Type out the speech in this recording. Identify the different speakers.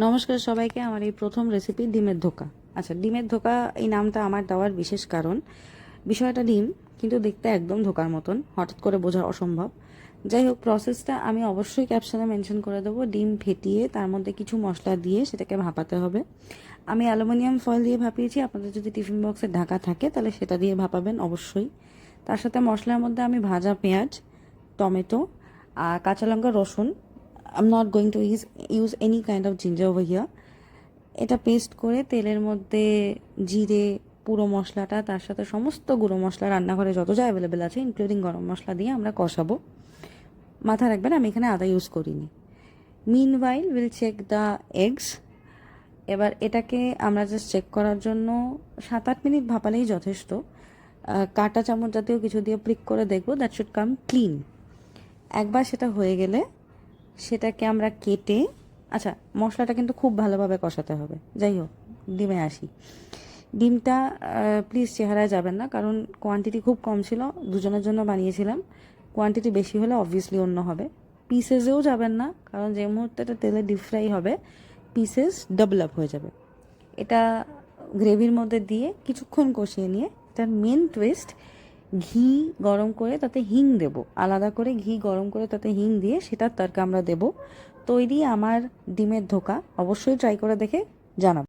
Speaker 1: নমস্কার সবাইকে। আমার এই প্রথম রেসিপি ডিমের ধোকা। আচ্ছা, ডিমের ধোকা এই নামটা আমার দেওয়ার বিশেষ কারণ, বিষয়টা ডিম কিন্তু দেখতে একদম ধোকার মতন, হঠাৎ করে বোঝা অসম্ভব। যাই হোক, প্রসেসটা আমি অবশ্যই ক্যাপশনে মেনশন করে দেবো। ডিম ফেটিয়ে তার মধ্যে কিছু মশলা দিয়ে সেটাকে ভাপাতে হবে। আমি অ্যালুমিনিয়াম ফয়েল দিয়ে ভাপিয়েছি, আপনাদের যদি টিফিন বক্সের ঢাকা থাকে তাহলে সেটা দিয়ে ভাপাবেন অবশ্যই। তার সাথে মশলার মধ্যে আমি ভাজা পেঁয়াজ, টমেটো আর কাঁচা লঙ্কা, রসুন, I'm not going to use any kind of ginger over here. এটা পেস্ট করে তেলের মধ্যে জিরে, পুরো মশলাটা, তার সাথে সমস্ত গুঁড়ো মশলা রান্নাঘরে যত যা অ্যাভেলেবেল আছে ইনক্লুডিং গরম মশলা দিয়ে আমরা কষাবো। মাথা রাখবেন আমি এখানে আদা ইউজ করিনি। Meanwhile will check the eggs. এবার এটাকে আমরা জাস্ট চেক করার জন্য 7-8 মিনিট ভাপালেই যথেষ্ট। কাঁটা চামচ জাতীয় কিছু দিয়ে প্রিক করে দেখবো, দ্যাট শুড কাম ক্লিন। একবার সেটা হয়ে গেলে সেটাকে আমরা কেটে, আচ্ছা মশলাটা কিন্তু খুব ভালোভাবে কষাতে হবে। যাই হোক, ডিমে আসি। ডিমটা প্লিজ চেহারায় যাবেন না, কারণ কোয়ান্টিটি খুব কম ছিল, দুজনের জন্য বানিয়েছিলাম। কোয়ান্টিটি বেশি হলে অবভিয়াসলি অন্য হবে। পিসেসেও যাবেন না, কারণ যে মুহূর্তে এটা তেলে ডিপ ফ্রাই হবে পিসেস ডাবল আপ হয়ে যাবে। এটা গ্রেভির মধ্যে দিয়ে কিছুক্ষণ কষিয়ে নিয়ে, এটার মেন টুইস্ট, ঘি গরম করে তাতে হিং দেব, আলাদা করে ঘি গরম করে তাতে হিং দিয়ে সেটার তড়কা আমরা দেব। তৈরি আমার ডিমের ধোকা। অবশ্যই ট্রাই করে দেখে জানাবো।